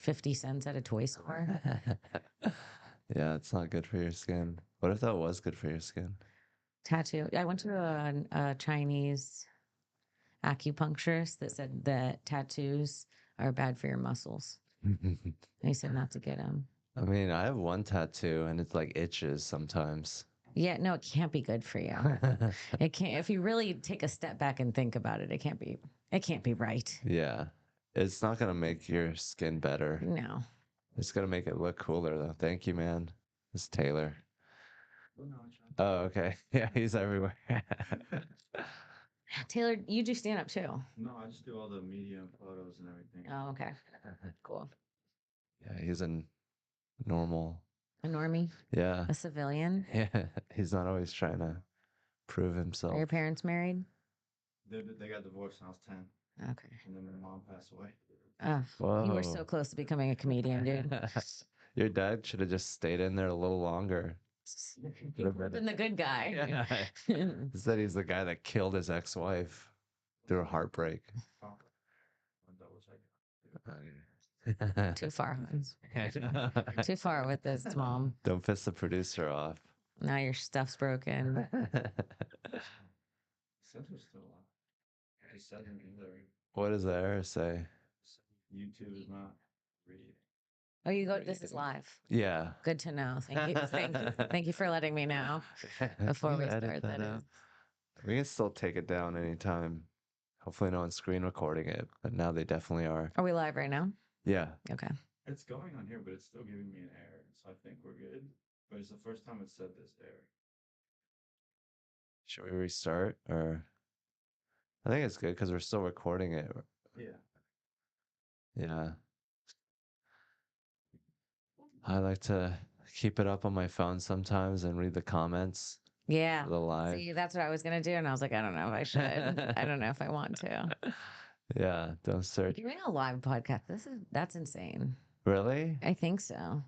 50 cents at a toy store. Yeah, it's not good for your skin. What if that was good for your skin? Tattoo. I went to a Chinese acupuncturist that said that tattoos are bad for your muscles. And he said not to get them. I mean, I have one tattoo and it's like itches sometimes. Yeah, no, it can't be good for you. It can't. If you really take a step back and think about it, it can't be. It can't be right. Yeah. It's not gonna make your skin better. No. It's gonna make it look cooler though. Thank you, man. It's Taylor. Oh, okay. Yeah, he's everywhere. Taylor, you do stand up too. No, I just do all the media and photos and everything. Oh, okay. Cool. Yeah, he's a normal. A normie, Yeah. a civilian. Yeah. He's not always trying to prove Are your himself. parents married? They got divorced when I was 10, Okay. and then my mom passed away. Oh, you were so Whoa. close to becoming a comedian, dude. Your dad should have just stayed in there a little longer. He would have been the good guy. Yeah. Said he's the guy that killed his ex-wife through a heartbreak. Oh, I'll double check. Too far. Too far with this, Mom. Don't piss the producer off. Now your stuff's broken. Censor's still on. They said in either What does the error say? YouTube is not reading. Oh, you go. This is live. Yeah. Good to know. Thank you. Thank you for letting me know before we start. That is. We can still take it down anytime. Hopefully no one's screen recording it, but now they definitely are. Are we live right now? Yeah. Okay. It's going on here, but it's still giving me an error, so I think we're good. But it's the first time it said this error. Should we restart or? I think it's good because we're still recording it. Yeah. Yeah. I like to keep it up on my phone sometimes and read the comments. Yeah. The live. See, that's what I was gonna do, and I was like, I don't know if I should. I don't know if I want to. Yeah, don't search. Doing a live podcast. That's insane. Really? I think so.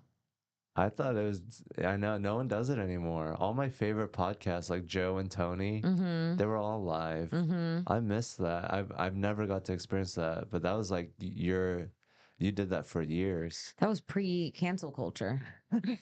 I thought it was. I know no one does it anymore. All my favorite podcasts, like Joe and Tony, Mm-hmm. they were all live. Mm-hmm. I miss that. I've never got to experience that, but that was like you did that for years. That was pre-cancel culture.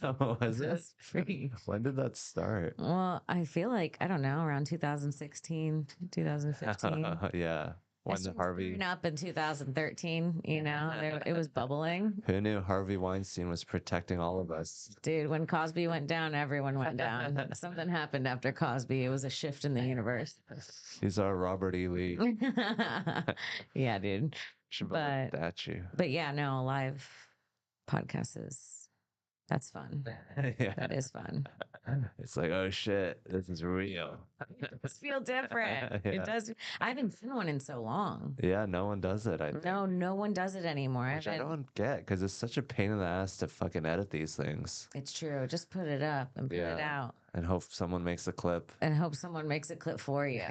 Oh, was it? That's pretty. When did that start? Well, I feel like I don't know, around 2016, 2015. Yeah. I When the started Harvey. screwing up in 2013, it was bubbling. Who knew Harvey Weinstein was protecting all of us? Dude, when Cosby went down, everyone went down. Something happened after Cosby. It was a shift in the universe. He's our Robert E. Lee. Yeah, dude. Should build a But statue. yeah, no, live podcast that's fun. Yeah. That is fun. It's like, oh shit, this is real. It does feel different. Yeah. It does. I haven't seen one in so long. Yeah, no one does it. I think. No one does it anymore. Which I don't get because it's such a pain in the ass to fucking edit these things. It's true. Just put it up and put it out. And hope someone makes a clip. And hope someone makes a clip for you.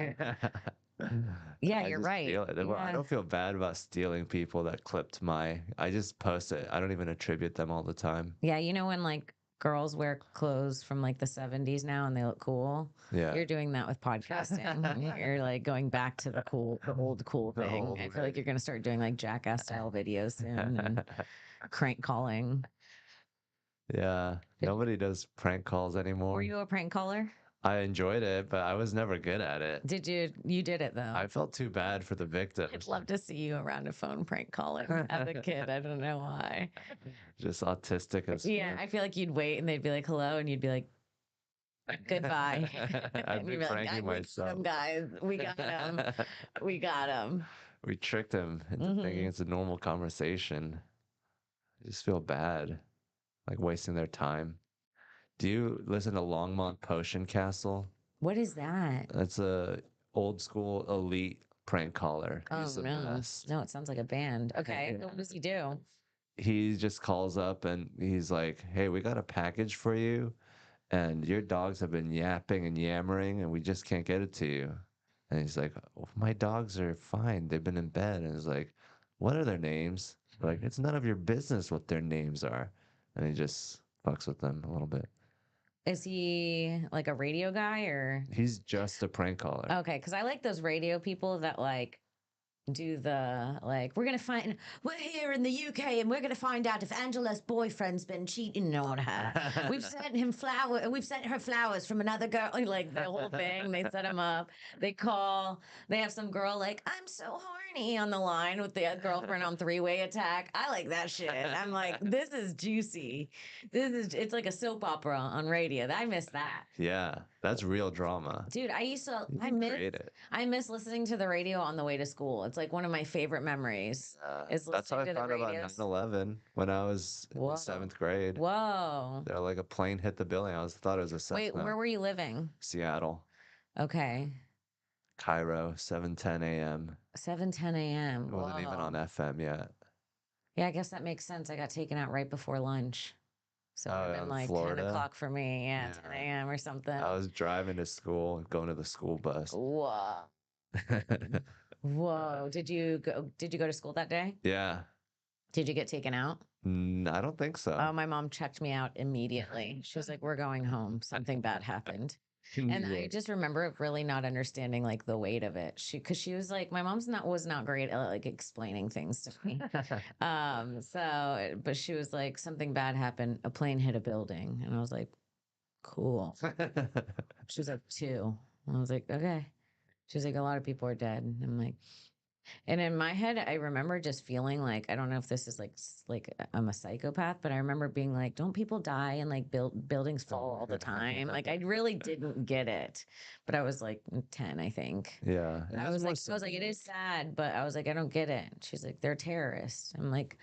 Yeah, you're right. Steal it. Well, I Yeah. don't feel bad about stealing people that clipped I just post it. I don't even attribute them all the time. Yeah, when like girls wear clothes from like the 70s now and they look cool. Yeah. You're doing that with podcasting. You're like going back to the old cool The thing. old I feel like you're gonna start doing like jackass style videos soon and crank calling. Yeah. Nobody does prank calls anymore. Were you a prank caller? I enjoyed it, but I was never good at it. Did you? You did it though. I felt too bad for the victim. I'd love to see you around a phone prank calling as a kid. I don't know why. Just autistic as Yeah, I feel like you'd wait and they'd be like, hello, and you'd be like, goodbye. I'd And be you'd be like, pranking myself. guys, we got him. We got him. We tricked him into thinking it's a normal conversation. I just feel bad, like wasting their time. Do you listen to Longmont Potion Castle? What is that? That's a old school elite prank caller. Oh, He's the no. best. No, it sounds like a band. Okay. What does he do? He just calls up and he's like, hey, we got a package for you. And your dogs have been yapping and yammering and we just can't get it to you. And he's like, oh, my dogs are fine. They've been in bed. And he's like, what are their names? Like, it's none of your business what their names are. And he just fucks with them a little bit. Is he like a radio guy or? He's just a prank caller. Okay, because I like those radio people that like do the like, we're here in the UK and we're gonna find out if Angela's boyfriend's been cheating on her. We've sent her flowers from another girl. Like the whole thing. They set him up. They call, they have some girl like, I'm so horny on the line with the girlfriend on three-way attack. I like that shit. I'm like, this is juicy. It's like a soap opera on radio. I miss that. Yeah, that's real drama. Dude, You can create it. I miss listening to the radio on the way to school. It's like one of my favorite memories is That's how I listening to the found out about radios. 9/11 when I was in Whoa. the 7th grade. Whoa. They're like a plane hit the building. Thought it was a Wait, Cessna. where were you living? Seattle, Okay. Cairo, 7:10 a.m. 7:10 a.m. It wasn't even on FM yet. Yeah, I guess that makes sense. I got taken out right before lunch. So it would have been in like Florida? 10 o'clock for me. Yeah, Yeah. 10 a.m. or something. I was driving to school, going to the school bus. Whoa. Whoa. Did you go to school that day? Yeah. Did you get taken out? I don't think so. Oh, my mom checked me out immediately. She was like, we're going home. Something bad happened. And I just remember really not understanding like the weight of it. Cause she was like, my mom's was not great at like explaining things to me. But she was like, something bad happened. A plane hit a building. And I was like, cool. She was like, 2. I was like, okay. She was like, a lot of people are dead. And I'm like, and in my head, I remember just feeling like, I don't know if this is like I'm a psychopath, but I remember being like, don't people die and like buildings fall all the time? Like I really didn't get it, but I was like 10, I think. Yeah. I was like, it is sad, but I was like, I don't get it. She's like, they're terrorists. I'm like,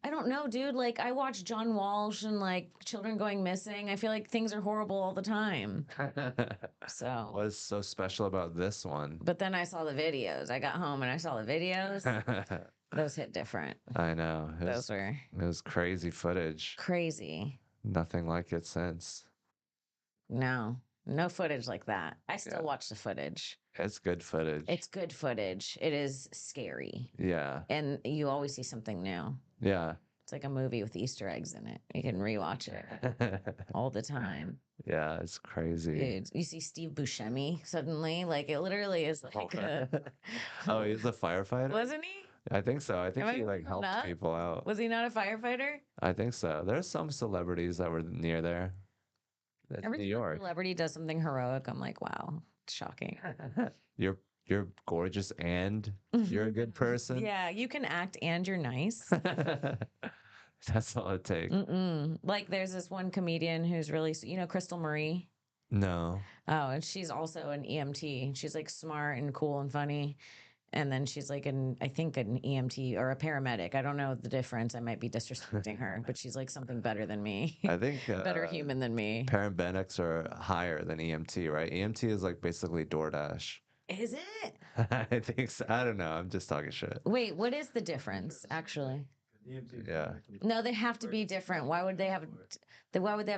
I don't know, dude. Like I watch John Walsh and like children going missing. I feel like things are horrible all the time. So What's so special about this one? but then I saw the videos. I got home and I saw the videos. Those hit different. I know. It was crazy footage. crazy. Nothing like it since. No footage like that. I still watch the footage. It's good footage. It's good footage. It is scary. Yeah. And you always see something new. Yeah. It's like a movie with Easter eggs in it. You can rewatch it all the time. Yeah, it's crazy. Dude, you see Steve Buscemi suddenly, like it literally is like oh, he's a firefighter? Wasn't he? I think so. I think he like helped people out. Was he not a firefighter? I think so. There's some celebrities that were near there. That's Every New time York. a celebrity does something heroic, I'm like, wow, shocking. You're gorgeous and you're a good person. Yeah, you can act and you're nice. That's all it takes. Like there's this one comedian who's really, Crystal Marie. No. Oh, and she's also an EMT. She's like smart and cool and funny. And then she's like I think an EMT or a paramedic. I don't know the difference. I might be disrespecting her, but she's like something better than me. I think better human than me. Paramedics are higher than EMT, right? EMT is like basically DoorDash. Is it? I think so. I don't know. I'm just talking shit. Wait, what is the difference actually? Yeah. No, they have to be different. Why would they have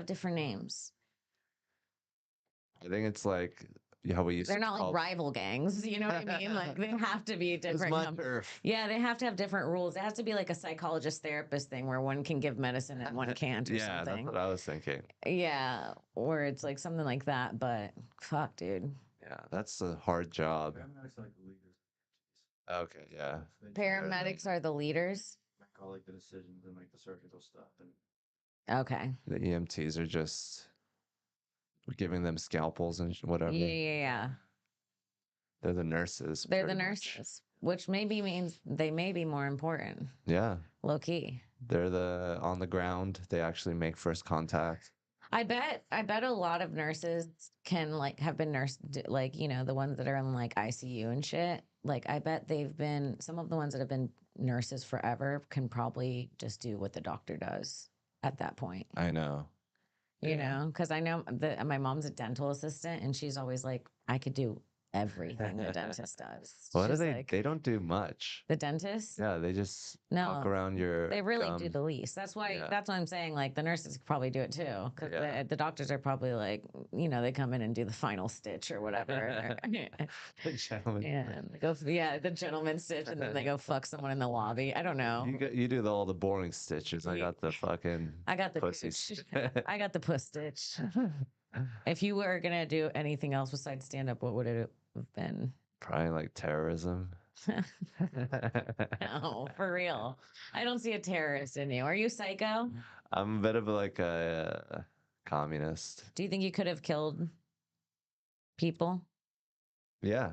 different names? I think it's like how we used They're to not like rival gangs, you know what I mean? Like they have to be different. It's my turf. Yeah, they have to have different rules. It has to be like a psychologist therapist thing where one can give medicine and one can't or yeah, something. that's what I was thinking. Yeah, or it's like something like that, but fuck, dude. Yeah, that's a hard job. Paramedics are like the leaders. Okay, yeah. Paramedics are the leaders. Make all like the decisions and like the surgical stuff. And Okay. The EMTs are just giving them scalpels and whatever. Yeah. They're the nurses. They're the pretty much. nurses, which maybe means they may be more important. Yeah. Low key. They're the on the ground. They actually make first contact. I bet a lot of nurses can like have been like, the ones that are in like ICU and shit. Like I bet some of the ones that have been nurses forever can probably just do what the doctor does at that point. I know. You know, because I know that my mom's a dental assistant and she's always like, I could do everything the dentist does. What do She's they? like, They don't do much. the dentist? Yeah, they just No, walk around your. They really gum. do the least. That's why. Yeah. That's what I'm saying. Like the nurses could probably do it too, because Yeah. the doctors are probably like, they come in and do the final stitch or whatever. The gentleman. Yeah, they go. Yeah, the gentleman stitch, and then they go fuck someone in the lobby. I don't know. You do all the boring stitches. I got the fucking. I got the pussies. I got the puss stitch. If you were gonna do anything else besides stand up, what would it have been? Probably like terrorism. No, for real. I don't see a terrorist in you. Are you psycho? I'm a bit of like a communist. Do you think you could have killed people? Yeah,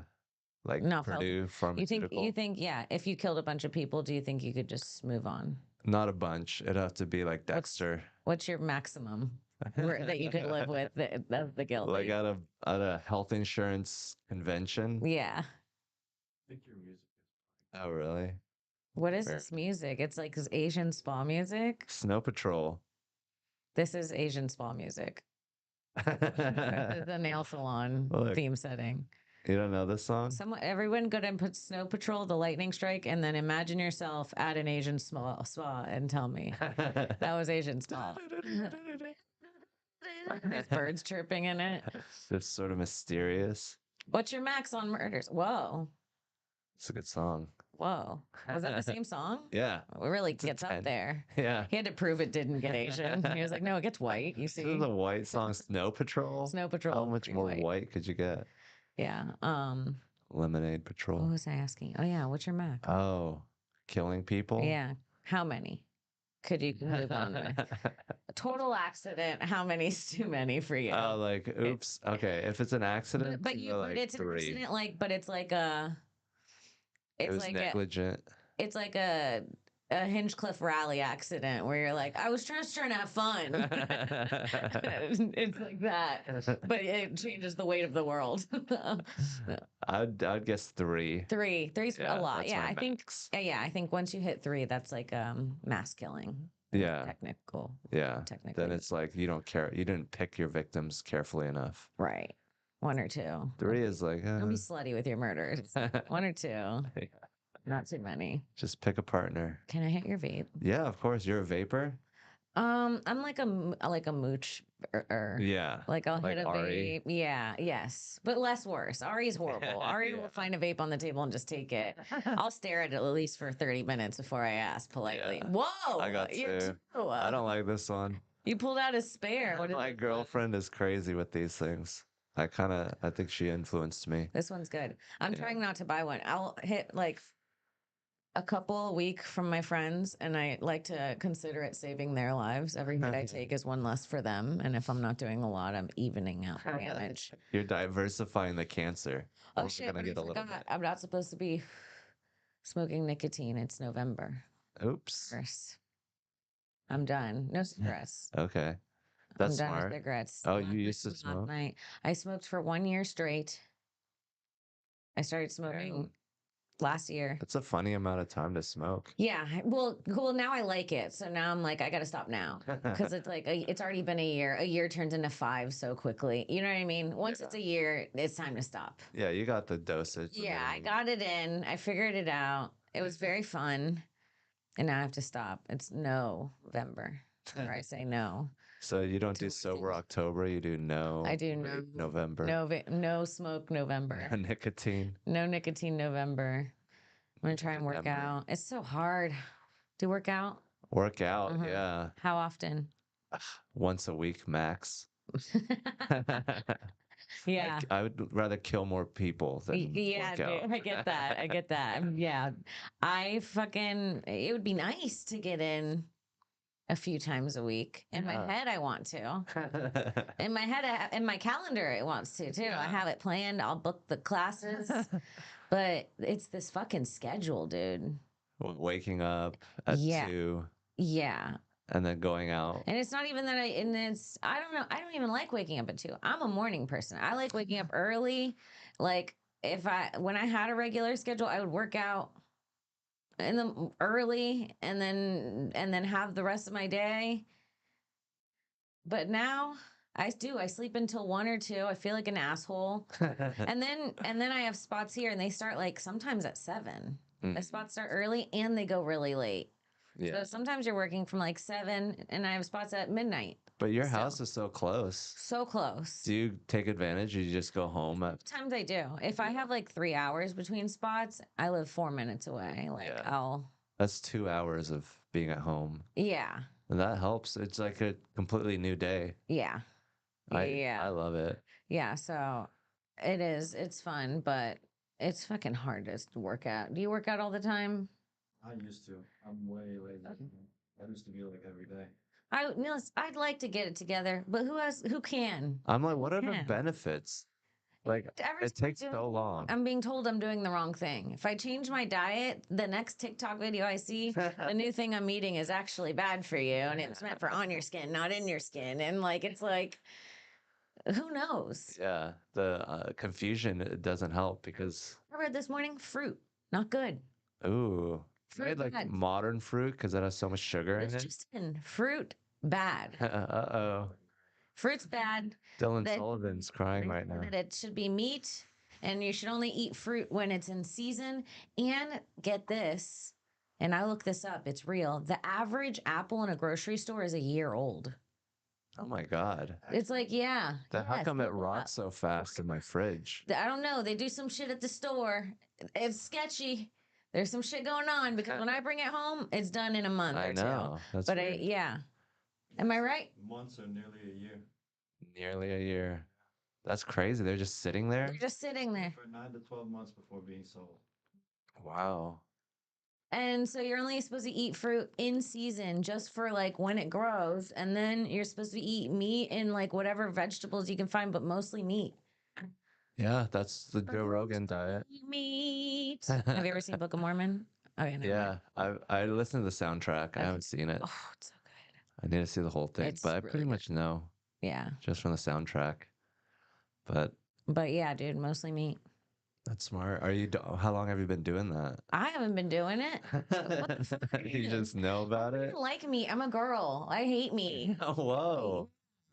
like No, Purdue you Pharmaceutical. think yeah, if you killed a bunch of people, do you think you could just move on? Not a bunch. It'd have to be like Dexter. What's your maximum that you could live with that's the Like guilty? at a health insurance convention. Yeah. I think your music is Oh, really? What is Weird. this music? It's like this Asian spa music. Snow Patrol. This is Asian spa music. This is the nail salon Look. theme setting. You don't know this song? Everyone go and put Snow Patrol, the lightning strike, and then imagine yourself at an Asian spa and tell me that was Asian spa. There's birds chirping in it. Just sort of mysterious. What's your max on murders? Whoa. It's a good song. Whoa. Was that the same song? Yeah. It really a gets 10. up there. Yeah. He had to prove it didn't get Asian. He was like, no, it gets white. You This see? is a white song, Snow Patrol. Snow Patrol. How much pretty more white could you get? Yeah. Lemonade What Patrol. was I asking? Oh yeah, what's your max? Oh, killing people? Yeah. How many could you move on with? A total accident. How many's too many for you? Oh, like, oops. Okay, if it's an accident, but you go, like it's an 3. accident, like, but it's like a, It it's was like negligent. it's like a Hinchcliffe rally accident where you're like, I was just trying to have fun. It's like that, but it changes the weight of the world. I'd guess 3. Three's a lot. That's Yeah, my I think. max. Yeah, I think once you hit 3, that's like mass killing. Yeah. Technical. Yeah. Technically. Then it's like you don't care. You didn't pick your victims carefully enough. Right. 1 or 2. 3 is like, Don't be slutty with your murders. 1 or 2. Not too many. just pick a partner. Can I hit your vape? Yeah, of course. You're a vapor. I'm like a mooch. Yeah. Like I'll Like hit a Ari. vape. Yeah, yes, but less worse. Ari's horrible. Ari will find a vape on the table and just take it. I'll stare at it at least for 30 minutes before I ask politely. Yeah. Whoa! I got you're two. too, I don't like this one. You pulled out a spare. What is My this one? girlfriend is crazy with these things. I think she influenced me. This one's good. I'm Yeah. trying not to buy one. I'll hit like a couple a week from my friends, and I like to consider it saving their lives. Every hit I take is one less for them, and if I'm not doing a lot, I'm evening out the damage. You're diversifying the cancer. Oh We're shit! gonna But get I a little forgot. I'm not supposed to be smoking nicotine. It's November bit. Oops. 1st. I'm done. No cigarettes. Okay. That's I'm done smart. with cigarettes. Oh, Last you night used to was last smoke? night. I smoked for 1 year straight. I started smoking last year. That's a funny amount of time to smoke. Yeah, well, now I like it. So now I'm like, I got to stop now because it's like it's already been a year. A year turns into 5 so quickly. You know what I mean? Once it's a year, it's time to stop. Yeah, you got the dosage. Yeah, I got it in. I figured it out. It was very fun, and now I have to stop. It's November, or I say no. So you don't do sober October. You do no. I do vape November. No smoke November. Nicotine. No nicotine November. I'm gonna try and work November. out. It's so hard to work out. Work out. Yeah. How often? Once a week max. Yeah. I would rather kill more people than Yeah, work out. dude, I get that. I get that. Yeah. It would be nice to get in a few times a week. In my head, I want to. In my head, in my calendar, it wants to too. I have it planned. I'll book the classes. But it's this fucking schedule, dude. Waking up at 2 Yeah. and then going out. And it's not even that I don't know. I don't even like waking up at 2. I'm a morning person. I like waking up early. Like when I had a regular schedule, I would work out in the early and then have the rest of my day. But now I sleep until 1 or 2. I feel like an asshole. and then I have spots here and they start like sometimes at 7. The spots start early and they go really late. Yeah. So sometimes you're working from like 7 and I have spots at midnight. But your house is so close. So close. Do you take advantage or you just go home at Sometimes I do. If I have like 3 hours between spots, I live 4 minutes away. Like That's 2 hours of being at home. Yeah. And that helps. It's like a completely new day. Yeah. I love it. Yeah. So it is. It's fun, but It's fucking hard to work out. Do you work out all the time? I used to. I'm way lazy. I used to be like every day. Niels, I'd like to get it together, but who can? I'm like, what are the Yeah. benefits? Like, Every it time takes I'm so doing- long. I'm being told I'm doing the wrong thing. If I change my diet, the next TikTok video I see, the new thing I'm eating is actually bad for you, and it's meant for on your skin, not in your skin. And like, it's like, who knows? Yeah, the confusion it doesn't help because I read this morning, fruit, not good. ooh, Fruit made like bad. modern fruit because it has so much sugar in It's it. just in fruit bad. Uh-oh. Fruit's bad. Dylan That Sullivan's crying right now. that it should be meat, and you should only eat fruit when it's in season. And get this, and I looked this up, it's real. The average apple in a grocery store is a year old. Oh my God. It's like, yeah. Then how yes, come it look up. rots so fast in my fridge? I don't know. They do some shit at the store. It's sketchy. There's some shit going on because when I bring it home, it's done in a month I or know. two. That's But weird. yeah. Am I right? Months or nearly a year. Nearly a year. That's crazy. They're just sitting there. They're just sitting there. For 9 to 12 months before being sold. Wow. And so you're only supposed to eat fruit in season just for like when it grows. And then you're supposed to eat meat and like whatever vegetables you can find, but mostly meat. Yeah, that's the Joe Rogan diet. Meat. Have you ever seen Book of Mormon? Okay, never Yeah, mind. I listened to the soundtrack. I Okay. haven't seen it. Oh, it's so good. I need to see the whole thing, It's but I really pretty good. much know Yeah. just from the soundtrack. But But yeah, dude, mostly meat. that's smart. Are you? How long have you been doing that? I haven't been doing it. What the fuck? You just know about I it? don't like meat. I'm a girl. I hate meat. Whoa.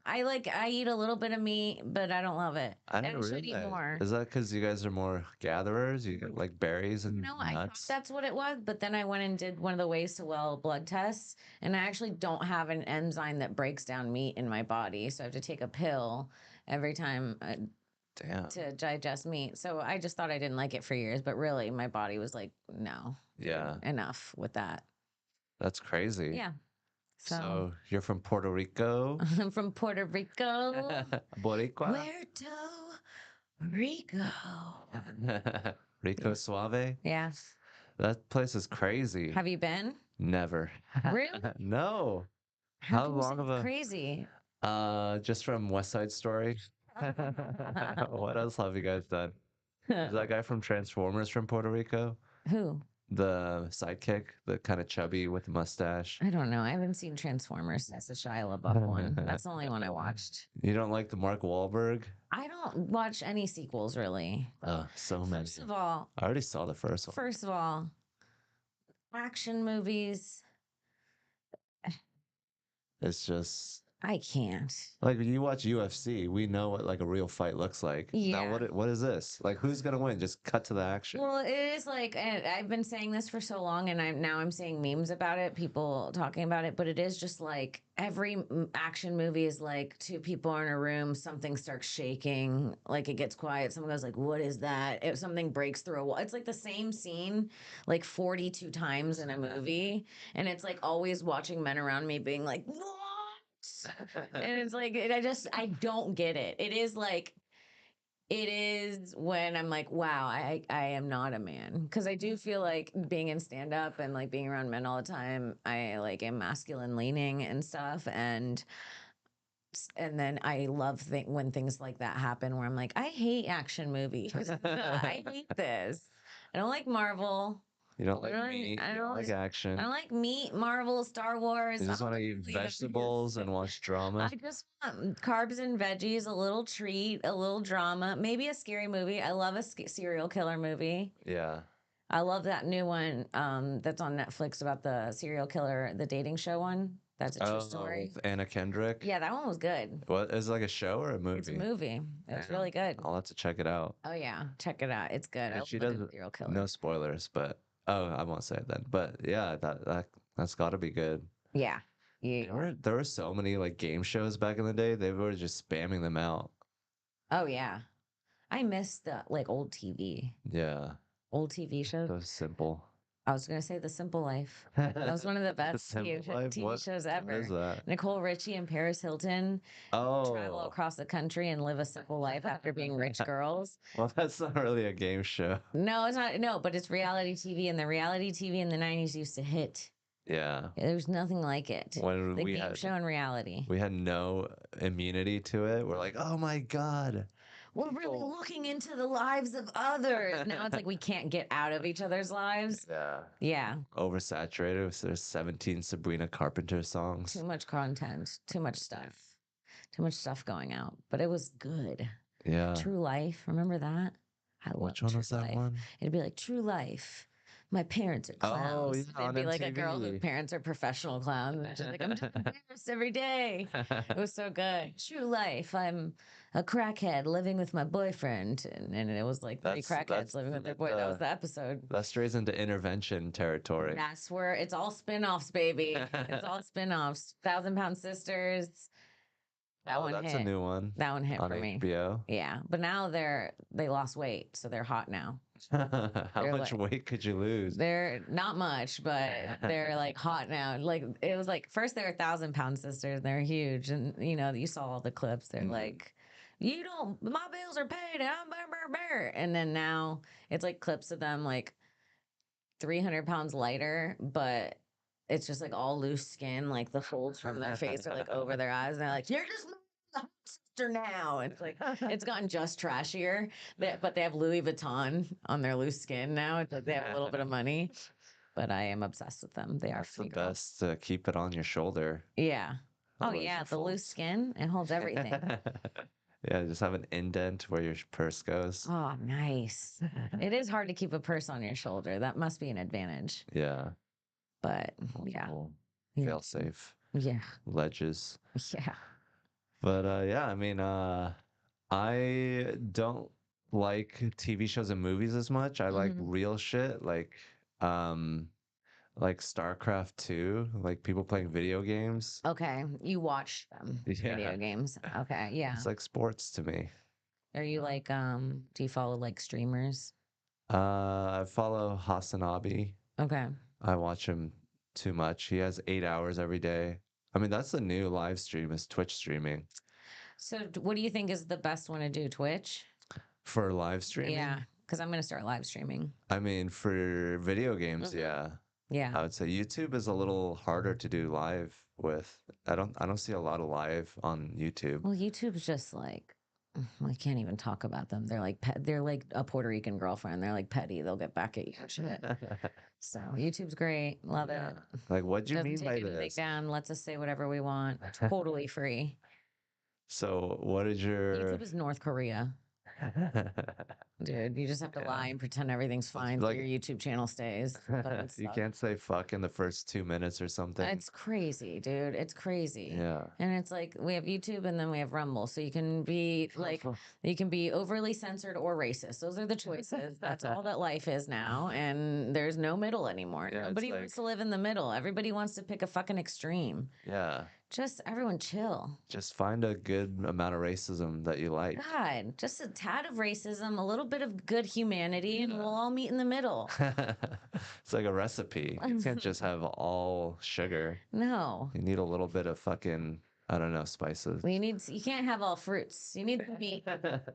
I eat a little bit of meat, but I don't love it. I And didn't I should eat realize. more. Is that because you guys are more gatherers? You get like berries and No, I thought nuts? that's what it was, but then I went and did one of the ways to well blood tests, and I actually don't have an enzyme that breaks down meat in my body, so I have to take a pill every time Damn. to digest meat. So I just thought I didn't like it for years, but really, my body was like, no, Yeah, enough with that. that's crazy. Yeah. So So you're from Puerto Rico? I'm from Puerto Rico. Boricua? Puerto Rico. Rico Suave? Yeah. That place is crazy. Have you been? Never. Really? No. How How can you say long of it's a crazy? just from West Side Story? What else have you guys done? Is that guy from Transformers from Puerto Rico? Who? The sidekick, the kind of chubby with the mustache. I don't know. I haven't seen Transformers since the Shia LaBeouf one. That's the only one I watched. You don't like the Mark Wahlberg? I don't watch any sequels really. Oh, so many. First of all, I already saw the first one. action movies, It's just I can't. like when you watch UFC, we know what like a real fight looks like. Now Yeah. what is this? Like who's gonna win? Just cut to the action. Well, it is like, and I've been saying this for so long, and I'm seeing memes about it, people talking about it, but it is just like every action movie is like two people are in a room, something starts shaking, like it gets quiet, someone goes like, "What is that?" If something breaks through a wall, it's like the same scene like 42 times in a movie, and it's like always watching men around me being like, "What?" And it's like, I don't get it. It is when I'm like, wow, I am not a man. Because I do feel like being in stand up and like being around men all the time, I like am masculine leaning and stuff. And then I love when things like that happen where I'm like, I hate action movies. I hate this. I don't like Marvel. You don't like I don't- meat, I you don't like don't- action. I don't like meat, Marvel, Star Wars. You just I want to don't eat like any of vegetables and watch drama. I just want carbs and veggies, a little treat, a little drama, maybe a scary movie. I love a serial killer movie. Yeah. I love that new one that's on Netflix about the serial killer, the dating show one. That's a true story. With Anna Kendrick. Yeah, that one was good. What is it like a show or a movie? It's a movie. It's really good. I'll have to check it out. Oh yeah, check it out. It's good. I And she love a does good serial killer. no spoilers, but I won't say it then. But yeah, that's got to be good. Yeah. Yeah. There were so many like game shows back in the day. They were just spamming them out. Oh yeah. I miss the like old TV Yeah, shows. so simple. I was gonna say The Simple Life. That was one of the best Simple Life? TV shows What is ever. that? Nicole Richie and Paris Hilton travel Oh, across the country and live a simple life after being rich girls. well, that's not really a game show. No, it's not. No, but it's reality TV, and the reality TV in the 90s used to hit. Yeah. There's nothing like it. When The we game had show and reality. we had no immunity to it. We're like, oh my God. We're really People- looking into the lives of others. Now it's like we can't get out of each other's lives. Yeah. Yeah, Oversaturated. So there's 17 Sabrina Carpenter songs. too much content, too much stuff going out. But it was good. Yeah. True Life, remember that? I love Which one True was that Life. one? It'd be like True Life. My parents are Oh, clowns. yeah, It'd on be like a girl whose MTV. parents are professional clowns. And she's like, I'm just embarrassed every day. It was so good. True Life. I'm a crackhead living with my boyfriend. And it was like three crackheads living with their boy. That was the episode. That strays into intervention territory. That's where it's all spin-offs, baby. It's all spin-offs. 1,000 Pound Sisters. That one That's hit. a new one That one hit on for me. HBO. Yeah. But now they lost weight, so they're hot now. How They're much like- weight could you lose? They're not much, but they're like hot now. Like it was like first they were 1,000 Pound Sisters. They're huge, and you saw all the clips. They're Mhm. like, you don't, my bills are paid, and I'm bear. And then now it's like clips of them like 300 pounds lighter, but it's just like all loose skin, like the folds from their face are like over their eyes, and they're like, you're just the hot sister now. It's like it's gotten just trashier. But they have Louis Vuitton on their loose skin now. It's like they have a little bit of money. But I am obsessed with them. They are That's the pretty girls. best to keep it on your shoulder. Yeah. Oh Otherwise yeah, it the loose folds. skin, it holds everything. Yeah, just have an indent where your purse goes. Oh, nice. It is hard to keep a purse on your shoulder. That must be an advantage. Yeah. But yeah. Multiple Yeah. Fail safe Yeah. ledges. Yeah. But yeah, I mean, I don't like TV shows and movies as much. I like Mhm. real shit, like StarCraft 2, like people playing video games. Okay. You watch them. Video Yeah. games. Okay. Yeah. It's like sports to me. Are you like do you follow like streamers? I follow Hasanabi. Okay. I watch him too much. He has 8 hours every day. I mean, that's the new live stream is Twitch streaming. So what do you think is the best one to do? Twitch? For live streaming? Yeah. Because I'm gonna start live streaming. I mean, for video games, Mhm. yeah. Yeah. I would say YouTube is a little harder to do live with. I don't see a lot of live on YouTube. Well, YouTube's just like I can't even talk about them. They're like they're like a Puerto Rican girlfriend. They're like petty. They'll get back at you. and Shit. So YouTube's great. Love Yeah. it. Like, what do you Doesn't mean take by anything this? down. Lets us say whatever we want. Totally free. So, what is your YouTube is North Korea. Dude, you just have to lie and pretend everything's fine so like- your YouTube channel stays. Fucking You suck. can't say fuck in the first 2 minutes or something. It's crazy, dude. It's crazy. Yeah. And it's like we have YouTube and then we have Rumble. So you can be like you can be overly censored or racist. Those are the choices. That's all that life is now. And there's no middle anymore. Yeah, it's Nobody like- wants to live in the middle. Everybody wants to pick a fucking extreme. Yeah. Just everyone chill. Just find a good amount of racism that you like. God, just a tad of racism, a little bit of good humanity, and we'll all meet in the middle. It's like a recipe. You can't just have all sugar. No. You need a little bit of fucking, I don't know, spices. You can't have all fruits. You need the meat.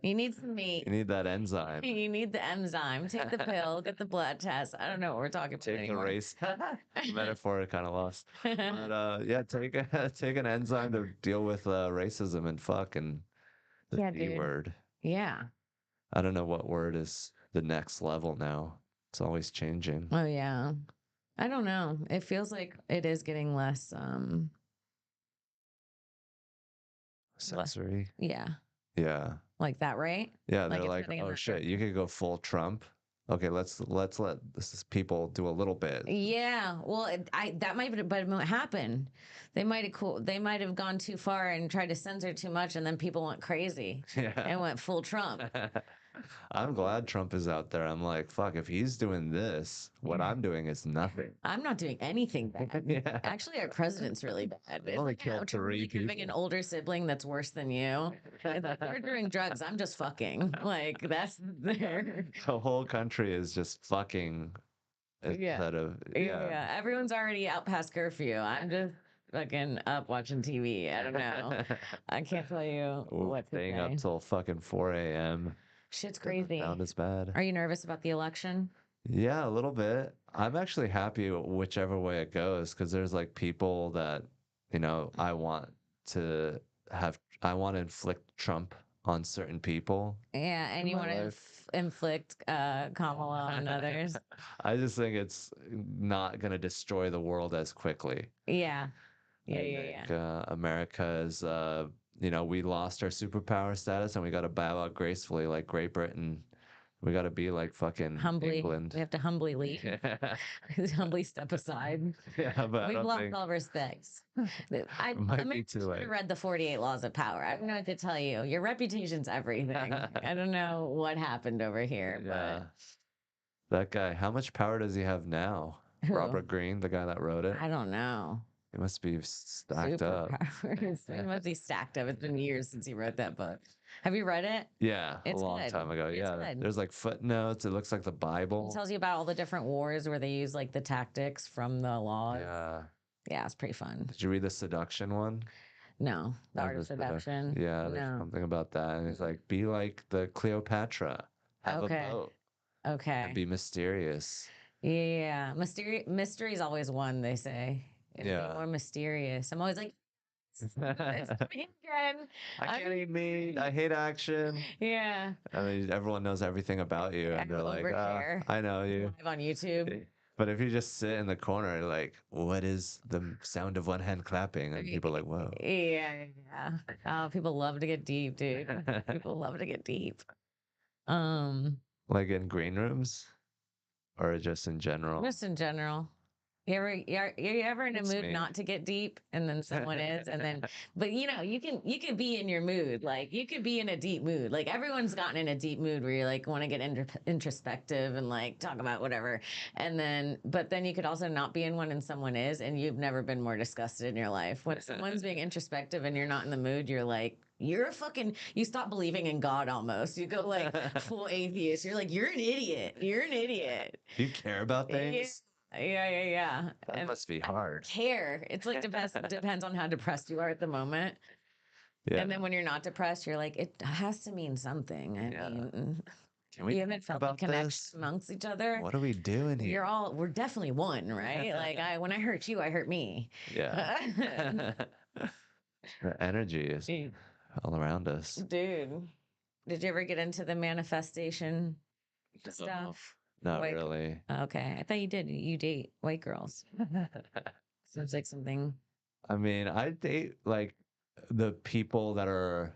You need some meat. You need that enzyme. You need the enzyme. Take the pill, get the blood test. I don't know what we're talking about Take a anymore. race. Metaphor kind of lost. But yeah, take an enzyme to deal with racism and fuck and the Yeah, D dude. word. Yeah. I don't know what word is the next level now. It's always changing. Oh yeah. I don't know. It feels like it is getting less Sensory. yeah. Yeah. Like that, right? Yeah, Like they're it's like, heading in oh that shit, you could go full Trump. Okay, let's let people do a little bit. Yeah, well, that might have but it might happen. They might have gone too far and tried to censor too much, and then people went crazy Yeah. and went full Trump. I'm glad Trump is out there. I'm like, fuck, if he's doing this, what Yeah. I'm doing is nothing. I'm not doing anything bad. Yeah. Actually, our president's really bad. It's only like killed Trump three having an people. older sibling that's worse than you. It's like they're doing drugs. I'm just fucking. Like that's there. The whole country is just fucking instead of Yeah. Everyone's already out past curfew. I'm just fucking up watching TV. I don't know. I can't tell you what to Staying up say. till fucking 4 a.m. Shit's doesn't crazy. sound as bad. Are you nervous about the election? Yeah, a little bit. I'm actually happy whichever way it goes because there's like people that, I want to I want to inflict Trump on certain people Yeah, and in you my want to life. inflict Kamala on others. I just think it's not going to destroy the world as quickly. Yeah. I think America is, we lost our superpower status and we got to bow out gracefully like Great Britain. We got to be like fucking Humbly, England. we have to humbly leave. Humbly step aside. Yeah, but I We've don't lost think all respects. it might be too Should late. have read the 48 Laws of Power. I don't know what to tell you. Your reputation's everything. I don't know what happened over here, Yeah. That guy, how much power does he have now? but who? Robert Greene, the guy that wrote it. I don't know. He must be stacked up. Superpowers. He must be stacked up. It's been years since he wrote that book. Have you read it? Yeah, a It's long good. time ago. It's Yeah, good. there's like footnotes. It looks like the It Bible. tells you about all the different wars where they use like the tactics from the laws. Yeah. Yeah, it's pretty fun. Did you read the seduction one? No, the art of The seduction. Yeah, there's No. something about that. And it's like, be like the Cleopatra. Have Okay. a boat. Okay. And be mysterious. Yeah. Mystery is always one, they say. It'd be Yeah. more mysterious. I'm always like, it's me again. I can't eat meat. I hate action. Yeah. I mean, everyone knows everything about you, and they're like, overshare. I know you. Live on YouTube. But if you just sit in the corner, like, what is the sound of one hand clapping? And people are like, whoa. Yeah. Oh, people love to get deep, dude. People love to get deep. Like in green rooms or just in general? Just in general. You ever in a It's mood me. not to get deep and then someone is and then but you can be in your mood, like you could be in a deep mood, like everyone's gotten in a deep mood where you like want to get introspective and like talk about whatever, and then but then you could also not be in one and someone is, and you've never been more disgusted in your life when someone's being introspective and you're not in the mood. You're like, you're a fucking, you stop believing in God almost. You go like full atheist. You're like, you're an idiot. You're an idiot. Do you care about things? Yeah. That And must be hard. care. It's like depends on how depressed you are at the moment. Yeah. And then when you're not depressed, you're like, it has to mean something. I Yeah. mean, Can we you haven't felt the about connection this? amongst each other. What are we doing here? We're definitely one, right? Like when I hurt you, I hurt me. Yeah. The energy is all around us. Dude, did you ever get into the manifestation stuff? Not White- really. Okay, I thought you did. You date white girls. Sounds like something. I mean, I date like the people that are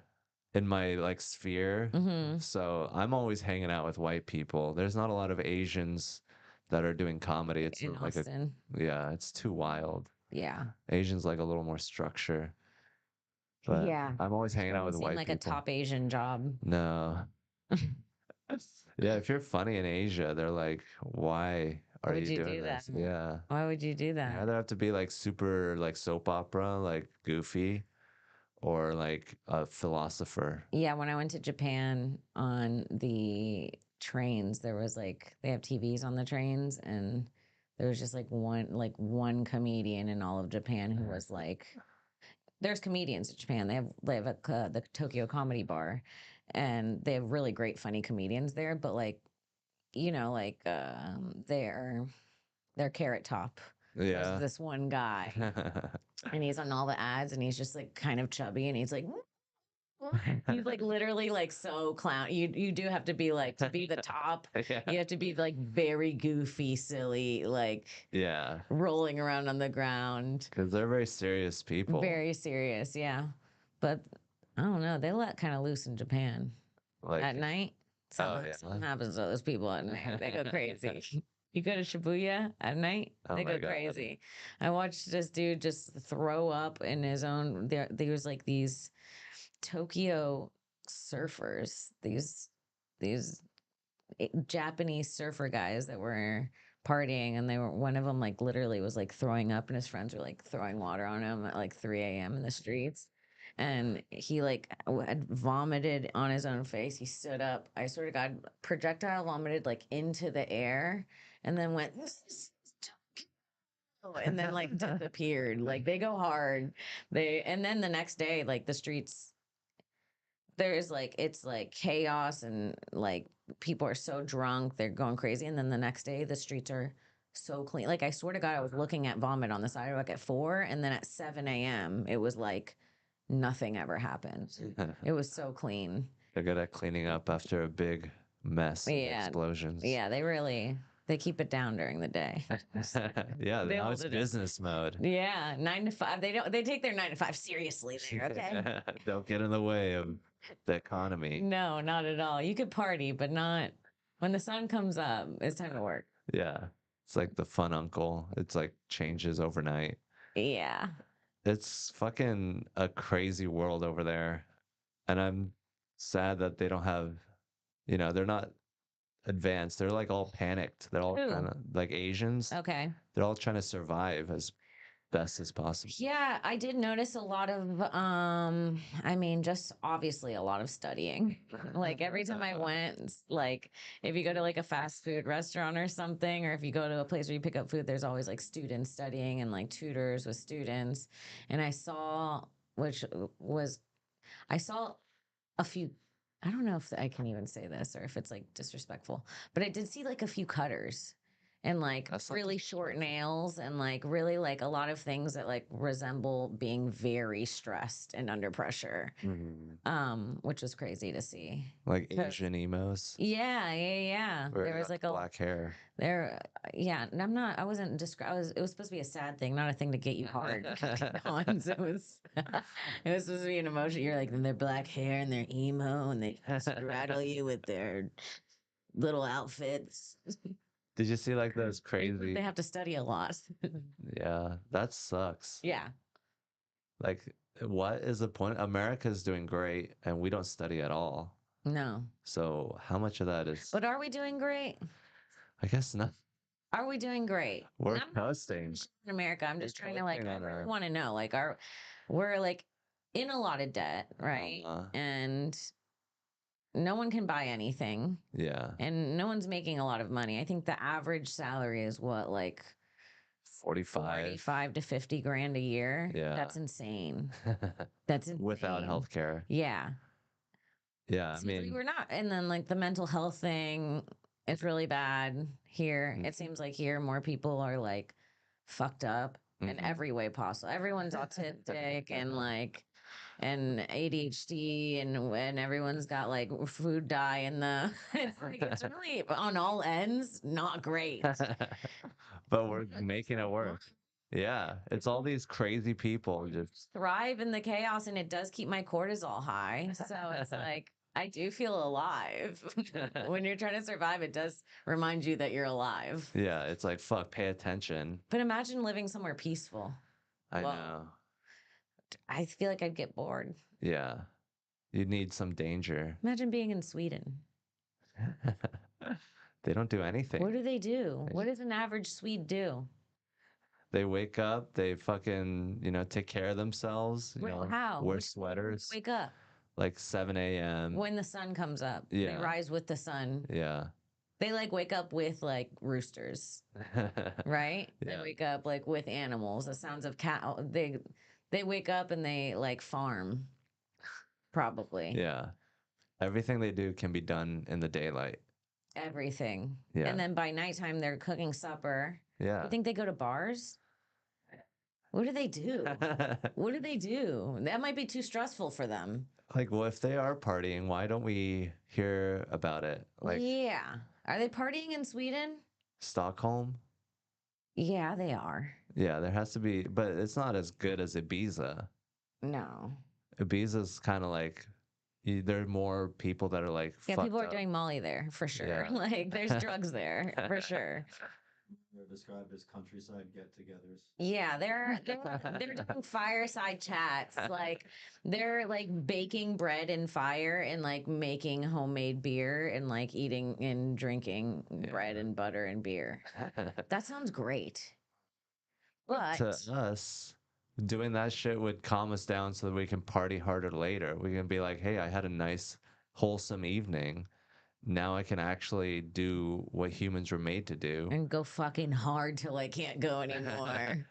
in my like sphere. Mm-hmm. So I'm always hanging out with white people. There's not a lot of Asians that are doing comedy. It's In like Austin. yeah, it's too wild. Yeah. Asians like a little more structure. But Yeah. I'm always hanging out with Doesn't white seem like people. a top Asian job. No. Yeah, if you're funny in Asia, they're like, why are would you you doing do this? that? Yeah. Why would you do You that? either have to be like super like soap opera, like goofy, or like a philosopher. Yeah, when I went to Japan on the trains, there was like they have TVs on the trains, and there was just like one comedian in all of Japan who was like, there's comedians in Japan. They have the Tokyo Comedy Bar, and they have really great funny comedians there. But like, their Carrot Top. Yeah. There's this one guy, and he's on all the ads, and he's just like kind of chubby, and he's like. He's like literally like so clown. You do have to be like, to be the top. Yeah. You have to be like very goofy, silly, like Yeah. rolling around on the ground. Because they're very serious people. Very serious, yeah. But I don't know. They let kind of loose in Japan Like at night. Something yeah. happens to those people at night. They go crazy. You go to Shibuya at night, Oh they my go God. crazy. I watched this dude just throw up in his own. There was like these Tokyo surfers, these Japanese surfer guys that were partying, and they were, one of them like literally was like throwing up, and his friends were like throwing water on him at like 3 a.m. in the streets. And he like had vomited on his own face. He stood up. I swear to God, projectile vomited like into the air, and then went and then like disappeared. Like they go hard. And then the next day, like the streets, there's like it's like chaos and like people are so drunk, they're going crazy. And then the next day, the streets are so clean. Like I swear to God, I was looking at vomit on the sidewalk at 4, and then at 7 a.m. it was like nothing ever happened. It was so clean. They're good at cleaning up after a big mess of Yeah. explosions. Yeah, they keep it down during the day. Yeah, They now hold it's it in. business mode. Yeah, 9 to 5. They take their 9 to 5 seriously there, okay? Don't get in the way of the economy. No, not at all. You could party, but not when the sun comes up, it's time to work. Yeah. It's like the fun uncle. It's like changes overnight. Yeah. It's fucking a crazy world over there. And I'm sad that they don't have, they're not advanced. They're like all panicked. They're all Who? trying to, like Asians, Okay. they're all trying to survive as best as possible. Yeah, I did notice a lot of just obviously a lot of studying. Like every time I went, like if you go to like a fast food restaurant or something, or if you go to a place where you pick up food, there's always like students studying and like tutors with students. And I saw a few, I don't know if I can even say this or if it's like disrespectful, but I did see like a few cutters and like That's not really short nails and like really like a lot of things that like resemble being very stressed and under pressure. Which was crazy to see. Like Asian emos. Yeah. Or There was like black hair. yeah, and I wasn't it was supposed to be a sad thing, not a thing to get you hard on. So it was supposed to be an emotion. You're like, their black hair and their emo, and they rattle you with their little outfits. Did you see like those crazy? They have to study a lot. Yeah, that sucks. Yeah. Like, what is the point? America's doing great, and we don't study at all. No. So how much of that is? But are we doing great? I guess not. Are we doing great? We're coasting In America, I'm just trying to like, I on really our- want to know, like, we're like in a lot of debt, right? And no one can buy anything, Yeah, and no one's making a lot of money. I think the average salary is what, like 45 to 50 grand a year. Yeah. That's insane. That's insane. Without healthcare. Yeah. Yeah, I Seems like mean, we're not. And then like the mental health thing, it's really bad here. Mhm. It seems like here more people are like fucked up in Mhm. every way possible. Everyone's autistic and like and ADHD and everyone's got like food dye in the it's like it's really on all ends not great. but we're making it work. Yeah, it's all these crazy people just Thrive in the chaos, and it does keep my cortisol high. So it's like I do feel alive. When you're trying to survive, it does remind you that you're alive. Yeah, it's like fuck, pay attention. But imagine living somewhere peaceful. I Whoa. know. I feel like I'd get bored. Yeah. You need some danger. Imagine being in Sweden. They don't do anything. What do they do? What does an average Swede do? They wake up, they fucking, take care of themselves, How? wear Which sweaters, wake up like 7 a.m. when the sun comes up. Yeah. They rise with the sun. Yeah. They like wake up with like roosters, right? Yeah. They wake up like with animals, the sounds of cow. They wake up and they like farm, probably. Yeah. Everything they do can be done in the daylight. Everything. Yeah. And then by nighttime they're cooking supper. Yeah. You think they go to bars? What do they do? What do they do? That might be too stressful for them. Like, well, if they are partying, why don't we hear about it? Like Yeah. Are they partying in Sweden? Stockholm? Yeah, they are. Yeah, there has to be, but it's not as good as Ibiza. No. Ibiza's kind of like, there are more people that are like, Yeah, people are fucked up. doing Molly there for sure. Yeah. Like there's drugs there for sure. They're described as countryside get-togethers. Yeah, they're doing fireside chats. Like they're like baking bread in fire and like making homemade beer and like eating and drinking bread and butter and beer. That sounds great. But To us, doing that shit would calm us down so that we can party harder later. We can be like, hey, I had a nice, wholesome evening. now I can actually do what humans were made to do. And go fucking hard till I can't go anymore.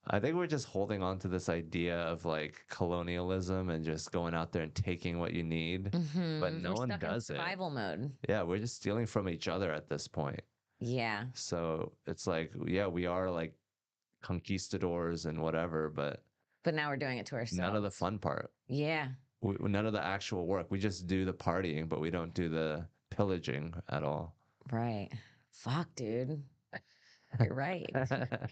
I think we're just holding on to this idea of like colonialism and just going out there and taking what you need, but no We're one stuck in does it. survival mode. Yeah, we're just stealing from each other at this point. Yeah. So it's like, yeah, we are like conquistadors and whatever, but But now we're doing it to ourselves. none of the fun part. Yeah. None of the actual work. We just do the partying, but we don't do the pillaging at all. Right. Fuck, dude. You're right.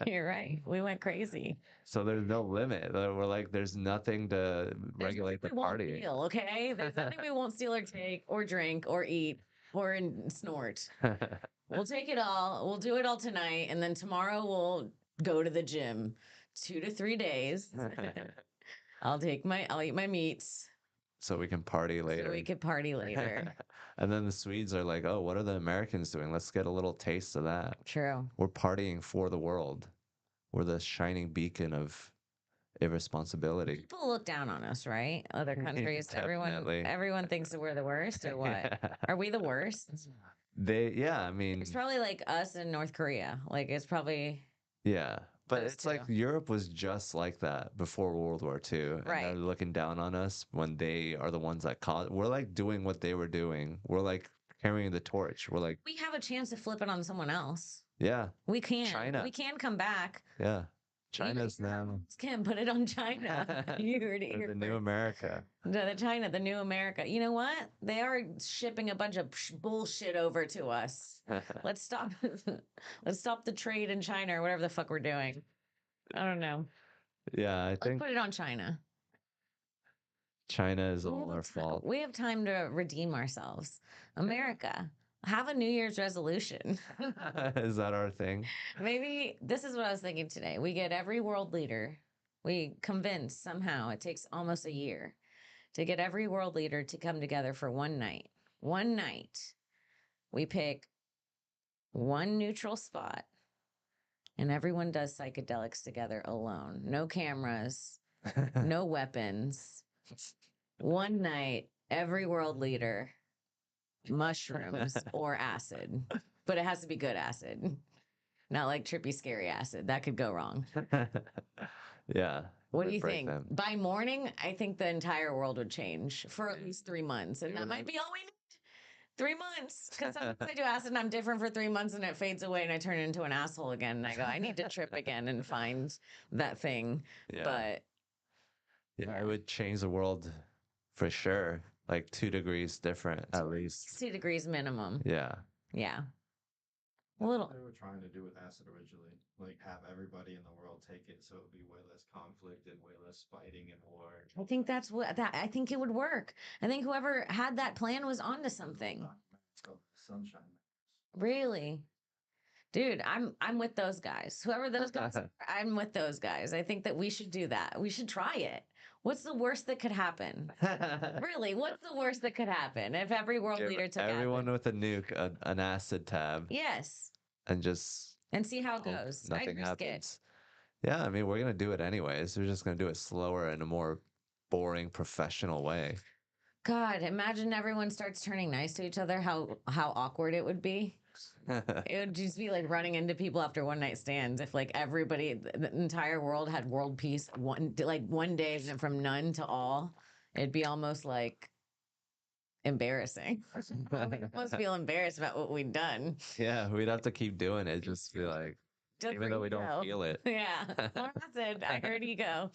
You're right. We went crazy. So there's no limit. We're like, there's nothing to regulate the we won't party. steal, okay? There's nothing we won't steal or take or drink or eat or snort. We'll take it all. We'll do it all tonight. And then tomorrow we'll go to the gym 2 to 3 days. I'll eat my meats. So we can party later. So we could party later. And then the Swedes are like, oh, what are the Americans doing? Let's get a little taste of that. True. We're partying for the world. We're the shining beacon of irresponsibility. People look down on us, right? Other countries, Definitely. everyone thinks that we're the worst, or what? Are we the worst? Yeah, I mean, It's probably like us in North Korea. Like it's probably yeah, but those it's like two. Europe was just like that before World War II. And Right. they're looking down on us when they are the ones that caused. We're like doing what they were doing. We're like carrying the torch. We're like, We have a chance to flip it on someone else. yeah, We can. China. We can come back. yeah. China's now Kim, put it on China. You heard it the here new first. America. The China, the new America. You know what? They are shipping a bunch of bullshit over to us. Let's stop. Let's stop the trade in China or whatever the fuck we're doing. I don't know. Yeah, I Let's think put it on China. China is We all have our fault. We have time to redeem ourselves. America, have a New Year's resolution. Is that our thing? Maybe this is what I was thinking today. We get every world leader. We convince somehow it takes almost a year to get every world leader to come together for one night. One night. We pick one neutral spot and everyone does psychedelics together alone. No cameras, no weapons. One night, every world leader, mushrooms or acid, but it has to be good acid, not like trippy, scary acid. That could go wrong. Yeah. What do would you break think? them. By morning, I think the entire world would change for at least 3 months. And that might be all we need. 3 months. Because sometimes I do acid and I'm different for 3 months and it fades away and I turn into an asshole again. And I go, I need to trip again and find that thing. Yeah. But Yeah, it would change the world for sure. Like 2 degrees different at least. 2 degrees minimum. Yeah. Yeah. A That's little. what they were trying to do with acid originally. Like have everybody in the world take it so it would be way less conflict and way less fighting and war. I think that's what that I think it would work. I think whoever had that plan was onto something. Sunshine. Really? Dude, I'm with those guys. Whoever those guys are, I'm with those guys. I think that we should do that. We should try it. What's the worst that could happen? Really, what's the worst that could happen if every world Give leader took everyone acid? with a nuke an acid tab Yes. and just And see how it hope goes. I'd nothing risk it. happens. Yeah, I mean, we're gonna do it anyways. We're just gonna do it slower in a more boring, professional way. God, imagine everyone starts turning nice to each other, how awkward it would be. It would just be like running into people after one night stands. If like everybody, the entire world had world peace one day from none to all, it'd be almost like embarrassing. We almost feel embarrassed about what we've done. Yeah, we'd have to keep doing it. Just be like, Just even for though we don't ego. feel it. Yeah. More acid. I heard ego.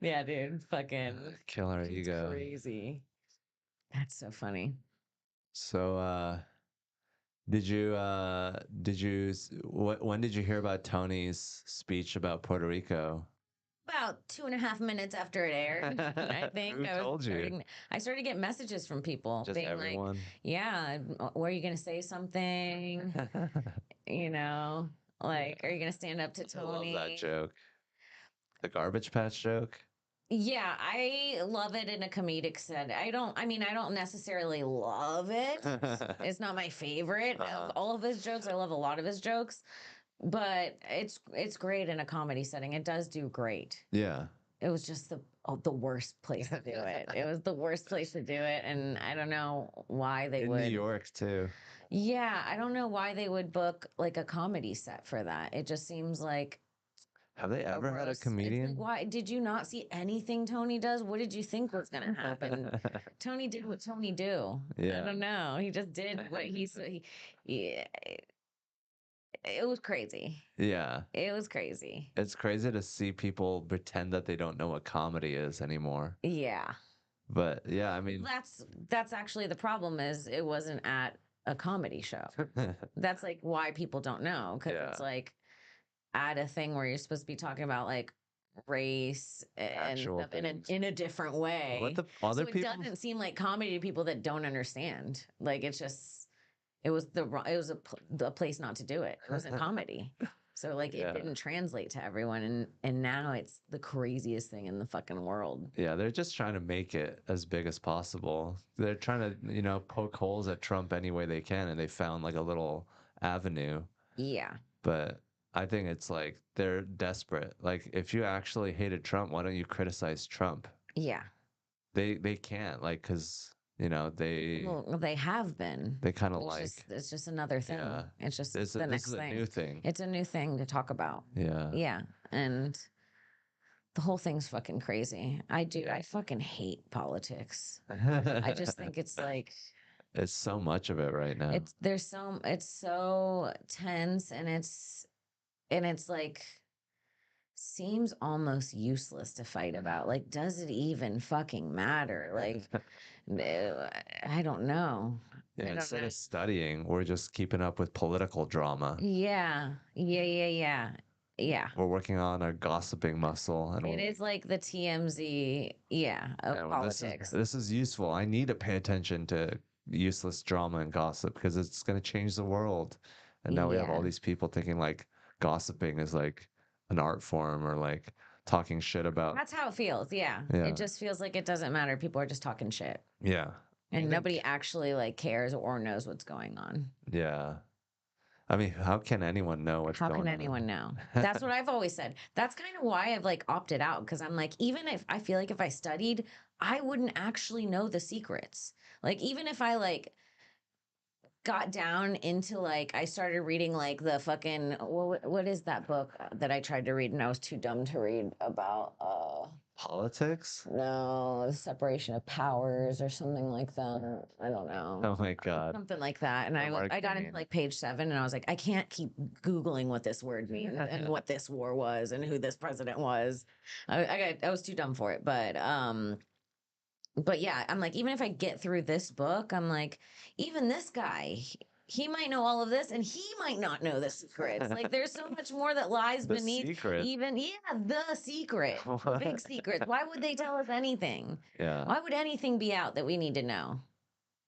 Yeah, dude. Fucking Kill our it's ego. crazy. That's so funny. So, did you when did you hear about Tony's speech about Puerto Rico? About 2.5 minutes after it aired, I think. Who told you? I started to get messages from people Just being like, everyone. yeah, were you going to say something? You know, like, are you going to stand up to I love Tony? that joke. The garbage patch joke. Yeah, I love it in a comedic setting. I don't necessarily love it. It's not my favorite of all of his jokes. I love a lot of his jokes, but it's great in a comedy setting. It does do great. Yeah. it was just the worst place to do it. It was the worst place to do it, and I don't know why they In would. New York too. Yeah, I don't know why they would book like a comedy set for that. It just seems like Have they ever had a gross. It's like, comedian? why did you not see anything Tony does? What did you think was gonna happen? Tony did what Tony do. I Yeah. don't know. He just did what yeah, it was crazy. Yeah. It was crazy. It's crazy to see people pretend that they don't know what comedy is anymore. Yeah. But yeah, I mean, That's actually the problem is it wasn't at a comedy show. That's like why people don't know because it's Yeah. like at a thing where you're supposed to be talking about like race and Actual stuff in things. a different way. What the So other it people? doesn't seem like comedy to people that don't understand. Like it's just it was the place not to do it. It was a comedy. So like Yeah. it didn't translate to everyone and now it's the craziest thing in the fucking world. Yeah, they're just trying to make it as big as possible. They're trying to, poke holes at Trump any way they can, and they found like a little avenue. Yeah. But I think it's like they're desperate. Like if you actually hated Trump, why don't you criticize Trump? Yeah. They can't, like, because they Well, they have been. they kind of like, It's just another thing. yeah, It's just this the this next is a thing. new thing. It's a new thing to talk about. Yeah. Yeah. And the whole thing's fucking crazy. I fucking hate politics. I just think it's like It's so much of it right now. it's so tense and it's like seems almost useless to fight about. Like, does it even fucking matter? Like, I don't know. Yeah, I don't instead know. of studying, we're just keeping up with political drama. Yeah, yeah. We're working on our gossiping muscle, and It is like the TMZ, yeah, of well, politics. this is useful. I need to pay attention to useless drama and gossip because it's going to change the world. And now we have all Yeah. these people thinking like gossiping is like an art form or like talking shit about. That's how it feels. Yeah. Yeah. It just feels like it doesn't matter. People are just talking shit. Yeah. And nobody actually like cares or knows what's going on. Yeah. I mean, how can anyone know what's How going can on? anyone know? That's what I've always said. That's kind of why I've like opted out because I'm like, even if I feel like if I studied, I wouldn't actually know the secrets. Like, even if I like got down into like I started reading like the fucking what is that book that I tried to read and I was too dumb to read about Politics? no, the separation of powers or something like that. I don't know. Oh my God. Something like that. And I got into like page 7 and I was like, I can't keep Googling what this word means and what this war was and who this president was. I was too dumb for it. But yeah, I'm like, even if I get through this book, I'm like, even this guy, he might know all of this and he might not know the secrets. Like there's so much more that lies The beneath secret. even the secret. The big secrets. Why would they tell us anything? Yeah. Why would anything be out that we need to know?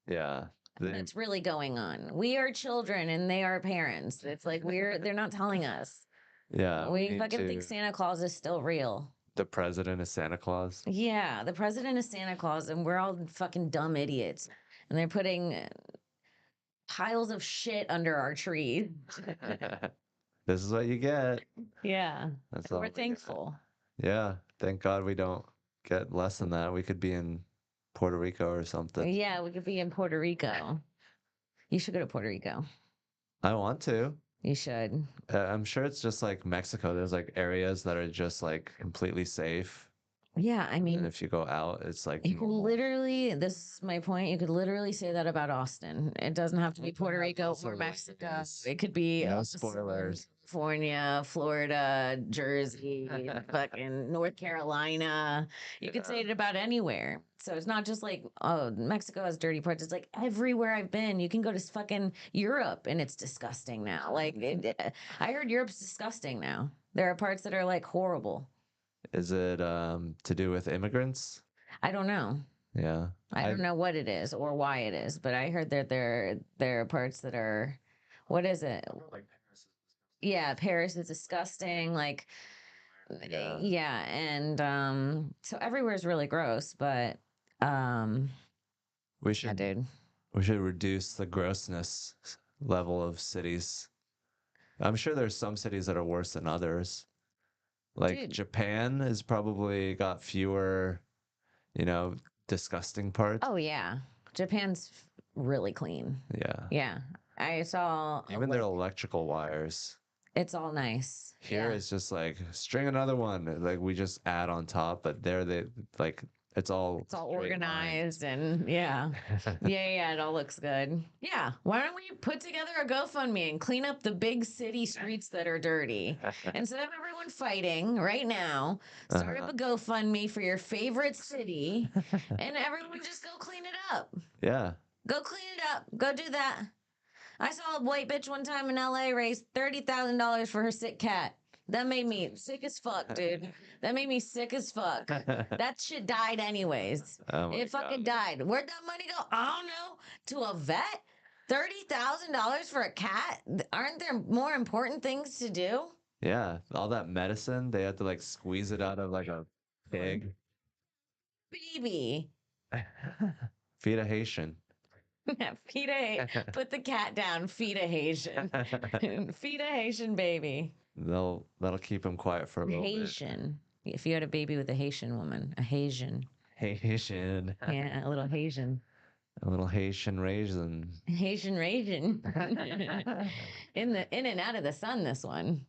Yeah. That's really going on. We are children and they are parents. It's like they're not telling us. Yeah. We fucking think Santa Claus is still real. The president is Santa Claus. Yeah, the president is Santa Claus, and we're all fucking dumb idiots. And they're putting piles of shit under our tree. This is what you get. Yeah, That's and all we're we get. thankful. Yeah. Thank God we don't get less than that. We could be in Puerto Rico or something. Yeah, we could be in Puerto Rico. You should go to Puerto Rico. I want to. You should. I'm sure it's just like Mexico. There's like areas that are just like completely safe. Yeah, I And mean, if you go out, it's like you could literally, this is my point, you could literally say that about Austin. It doesn't have to be Puerto Rico or Mexico. It could be no Austin, spoilers. California, Florida, Jersey, fucking North Carolina. You could say it about anywhere. So it's not just like, oh, Mexico has dirty parts. It's like everywhere I've been. You can go to fucking Europe and it's disgusting now. Like, I heard Europe's disgusting now. There are parts that are like horrible. Is it to do with immigrants? I don't know. Yeah. I don't know what it is or why it is, but I heard that there are parts that are, what is it? Like Paris is Yeah, Paris is disgusting. Like, Yeah. yeah, and so everywhere is really gross, but We yeah, should dude. we should reduce the grossness level of cities. I'm sure there's some cities that are worse than others, Like Dude. Japan has probably got fewer, you know, disgusting parts. Oh yeah, Japan's really clean. Yeah. Yeah, I saw Even their like electrical wires. it's all nice. Here Yeah, it's just like string another one. Like we just add on top, but there they like it's all it's all straight lines. organized and yeah. Yeah, it all looks good. Yeah, why don't we put together a GoFundMe and clean up the big city streets that are dirty? Instead of everyone fighting right now, start up Uh-huh. a GoFundMe for your favorite city and everyone just go clean it up. Yeah. Go clean it up. Go do that. I saw a white bitch one time in LA raise $30,000 for her sick cat. That made me sick as fuck, dude. That made me sick as fuck. That shit died anyways. Oh my It fucking God. died. Where'd that money go? I don't know. To a vet? $30,000 for a cat? Aren't there more important things to do? Yeah. All that medicine, they had to like squeeze it out of like a pig. Baby. Feed a Haitian. Feed a, put the cat down. Feed a Haitian. Feed a Haitian baby. That'll keep him quiet for a little Haitian. If you had a baby with a Haitian woman, a Haitian. bit. Haitian. Yeah, a little Haitian. A little Haitian raisin. Haitian raisin. In and out of the sun, this one.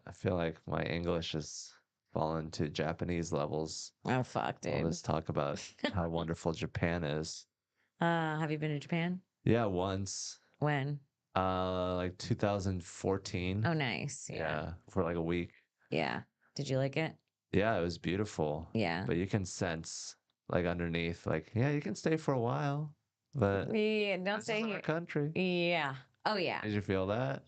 I feel like my English has fallen to Japanese levels. Oh fuck, All dude. this talk about how wonderful Japan is. Have you been to Japan? Yeah, once. When? Like 2014. Oh nice. Yeah. Yeah, for like a week. Yeah. Did you like it? Yeah, it was beautiful. Yeah. But you can sense like underneath, like, yeah, you can stay for a while, but Yeah, don't this stay is our here. country. Yeah. Oh yeah. Did you feel that?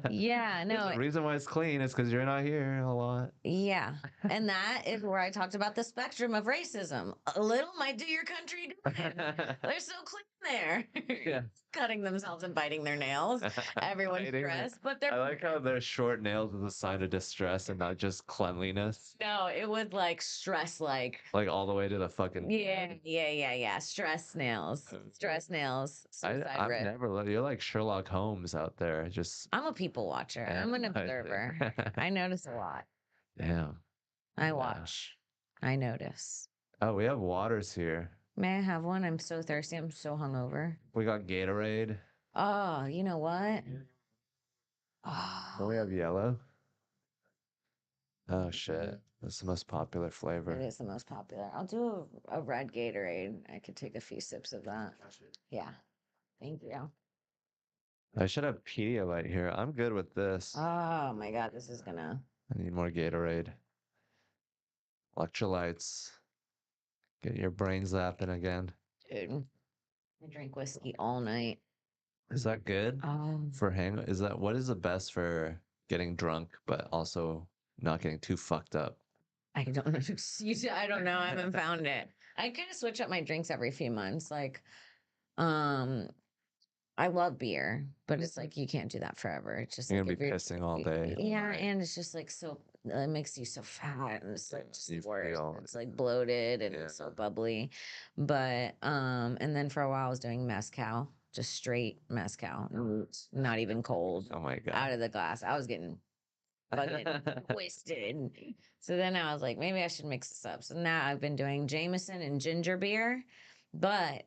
Yeah, There's no. a reason why it's clean is because you're not here a lot. Yeah. And that is where I talked about the spectrum of racism. A little might do your country good. They're so clean there. Yeah. Cutting themselves and biting their nails. Everyone's Biting their- stressed, but I they're like how their short nails is a sign of distress and not just cleanliness. no, it was like stress like Like all the way to the fucking. yeah. Stress nails. Stress nails. Suicide I've risk. never. You're like Sherlock Holmes out there. Just. I'm a people watcher. I'm an observer. I notice a lot. Damn. I Yeah. watch. I notice. Oh, we have waters here. May I have one? I'm so thirsty. I'm so hungover. We got Gatorade. Oh, you know what? Don't Oh, we have yellow? Oh shit. That's the most popular it flavor. is the most popular. I'll do a red Gatorade. I could take a few sips of that. Yeah. Thank you. I should have Pedialyte here. I'm good with this. Oh my God, this is gonna. I need more Gatorade. Electrolytes. Get your brain zapping again. Dude, I drink whiskey all night. Is that good for hang? Is that what is the best for getting drunk, but also not getting too fucked up? I don't know. I don't know. I haven't found it. I kind of switch up my drinks every few months. Like, I love beer, but it's like you can't do that forever. It's just You're like gonna be if you're- pissing all day. Yeah, and it's just like so it makes you so fat and it's like just You worse. feel- It's like bloated and it's so bubbly. But and then for a while I was doing mezcal, just straight mezcal, not even cold, Oh my out god. of the glass. I was getting fucking twisted. So then I was like, maybe I should mix this up. So now I've been doing Jameson and ginger beer, but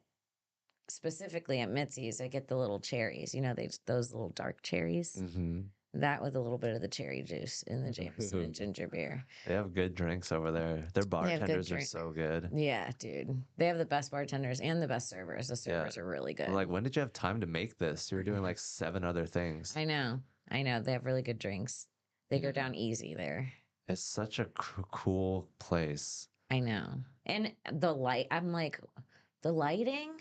specifically at Mitzi's, I get the little cherries. You know, those little dark cherries. Hmm. That with a little bit of the cherry juice in the Jameson and ginger beer. They have good drinks over there. Their have good bartenders are drink. so good. Yeah, dude. They have the best bartenders and the best servers. The servers are really good. I'm like, when did you have time to make this? You were doing like 7 other things. I know. They have really good drinks. They go down easy there. It's such a cool place. I know. And the light, I'm like, the lighting,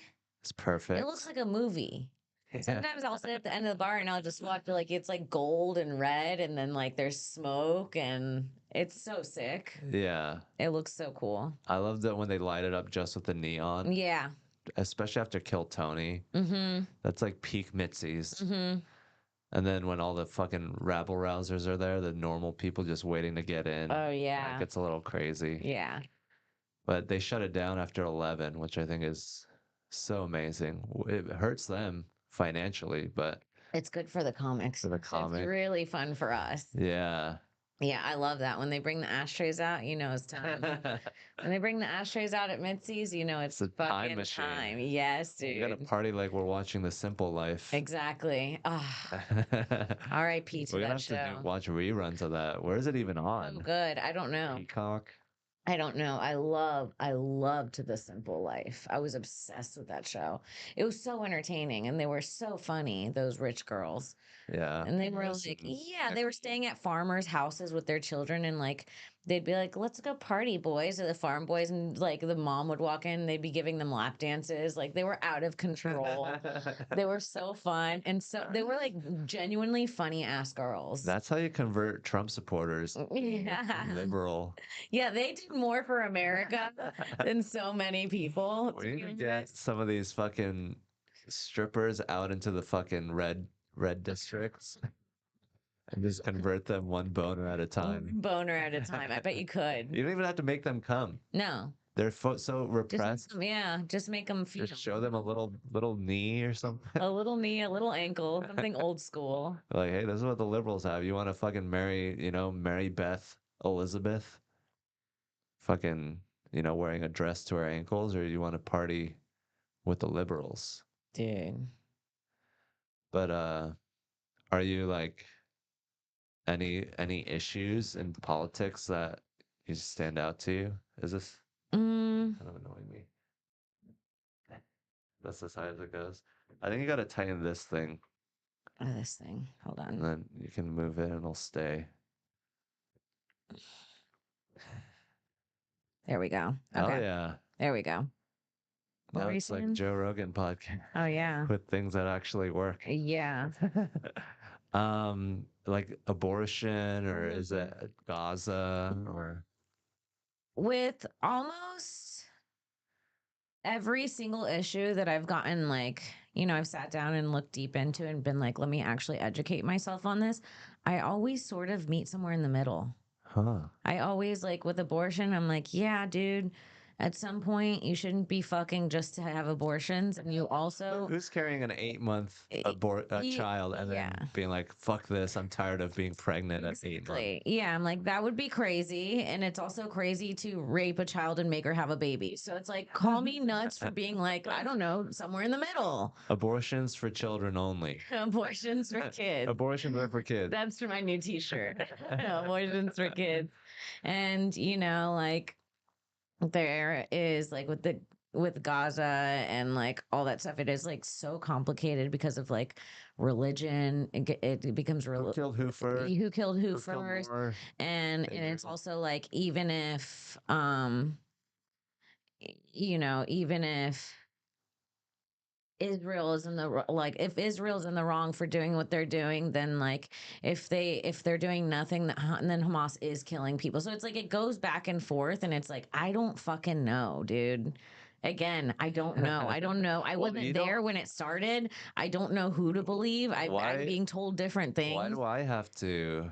It's perfect. it looks like a movie. Yeah. Sometimes I'll sit at the end of the bar and I'll just watch like it's like gold and red and then like there's smoke and it's so sick. Yeah. It looks so cool. I love that when they light it up just with the neon, Yeah. especially after Kill Tony. Mm-hmm. That's like peak Mitzi's. Mm-hmm. And then when all the fucking rabble rousers are there, the normal people just waiting to get in. Oh yeah. It gets a little crazy. Yeah. But they shut it down after 11, which I think is so amazing. It hurts them financially, but It's good for the comics. For the comic. It's really fun for us. yeah. Yeah, I love that. When they bring the ashtrays out, you know it's time. When they bring the ashtrays out at Mitzi's, you know it's It's a time fucking machine. time. Yes, You gotta dude. party like we're watching The Simple Life. Exactly. Ah, We're R.I.P. to gonna that have to show. watch reruns of that. Where is it even So on? good. I don't know. Peacock. I don't know. I loved The Simple Life. I was obsessed with that show. It was so entertaining and they were so funny, those rich girls. Yeah. And they were Chris like, and yeah, they were staying at farmers' houses with their children, and like they'd be like, let's go party, boys, or the farm boys, and like the mom would walk in, they'd be giving them lap dances. Like they were out of control. They were so fun. And so they were like genuinely funny ass girls. That's how you convert Trump supporters. Yeah. Liberal. Yeah, they did more for America than so many people. We need to get some of these fucking strippers out into the fucking red districts and just convert them one boner at a One time. boner at a time. I bet you could. You don't even have to make them come. No, They're so just repressed. just make them feel Just show them a little knee or something. a little knee, a little ankle, something old school. Like, hey, this is what the liberals have. You want to fucking marry, Mary Beth Elizabeth? Fucking, wearing a dress to her ankles, or you want to party with the liberals? Dude. But are you like any issues in politics that you stand out to you? Is this Mm, kind of annoying me? That's as high as it goes. I think you gotta tighten this thing, this thing. Hold and on. then you can move it and it'll stay. There we go. Hell Okay. yeah. There we go. What Now were you it's like saying? Joe Rogan podcast Oh yeah. with things that actually work. Yeah. Like abortion, or is Mhm. it Gaza, or With almost every single issue that I've gotten, like, I've sat down and looked deep into and been like, let me actually educate myself on this. I always sort of meet somewhere in the middle. huh? I always like with abortion, I'm like, yeah, dude, at some point you shouldn't be fucking just to have abortions. And you also, Who's carrying an 8-month child and yeah. then being like, fuck this, I'm tired of being pregnant at 8 months? Exactly. Yeah, I'm like, that would be crazy. And it's also crazy to rape a child and make her have a baby. So it's like, call me nuts for being like, I don't know, somewhere in the middle. Abortions for children only. Abortions for kids. Abortions are for kids. That's for my new t-shirt. Abortions for kids. And, like, there is like with Gaza and like all that stuff, it is like so complicated because of like religion. It becomes Who killed who first? who killed who Who killed first, more? and it's Israel. also like even if even if Israel is in the like if Israel's in the wrong for doing what they're doing, then like if they're doing nothing, and then Hamas is killing people. So it's like it goes back and forth, and it's like I don't fucking know, dude. Again, I don't know. I don't know. I Well, wasn't you there don't. when it started. I don't know who to believe. I'm Why? being told different Why things. do I have to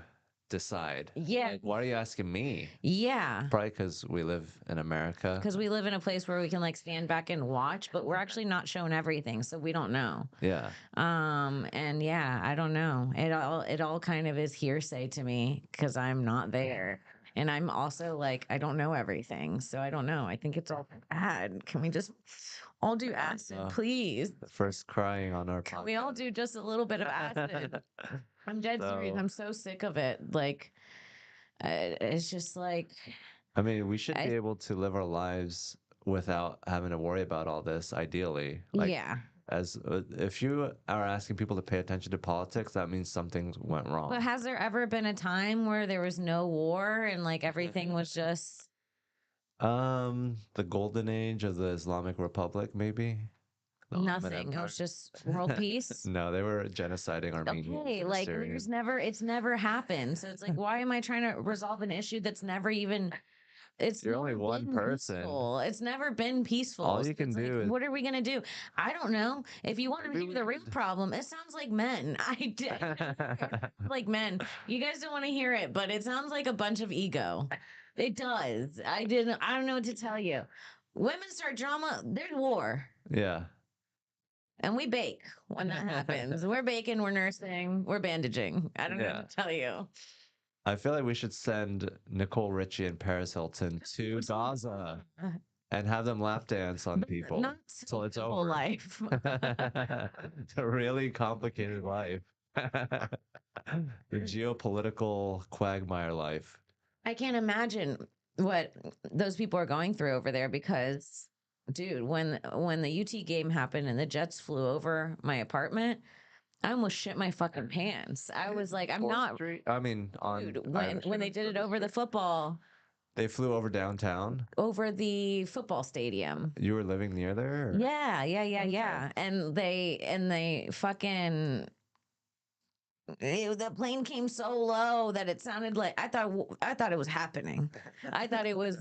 decide? Yeah. Like, why are you asking me? Yeah. Probably because we live in America. Because we live in a place where we can like stand back and watch, but we're actually not shown everything, so we don't know. Yeah. And yeah, I don't know. It all kind of is hearsay to me because I'm not there. And I'm also like, I don't know everything. So I don't know. I think it's all bad. Can we just all do acid, please? The first crying on our Can podcast. we all do just a little bit of acid? I'm dead serious. So- I'm so sick of it. Like, it's just like, I mean, we should I- be able to live our lives without having to worry about all this, ideally. Like, yeah. as if you are asking people to pay attention to politics, that means something went wrong. But has there ever been a time where there was no war and like everything was just The golden age of the Islamic Republic, maybe. The Ottoman nothing? It Empire. was just world peace. No, they were genociding Armenians. Okay, and like Syrians. it's never happened. So it's like, why am I trying to resolve an issue that's never even it's You're only never one been person. peaceful. It's never been peaceful. All So you can it's like, do is what are we gonna do? I don't know. If you want to Maybe hear we the real could- problem, it sounds like men. Like men. You guys don't want to hear it, but it sounds like a bunch of ego. It does. I don't know what to tell you. Women start drama, there's war. Yeah. And we bake when that happens. We're baking, we're nursing, we're bandaging. I don't know what to tell you. I feel like we should send Nicole Richie and Paris Hilton to Gaza and have them lap dance on people Not till it's simple over. life. It's a really complicated life. The geopolitical quagmire life. I can't imagine what those people are going through over there because, dude, when the UT game happened and the jets flew over my apartment, I almost shit my fucking pants. I was like, I'm 4th not, Street? I mean, on dude. When they did it over the football, they flew over downtown. over the football stadium. You were living near there? Or? Yeah, yeah. And they fucking the plane came so low that it sounded like I thought it was happening. I thought it was,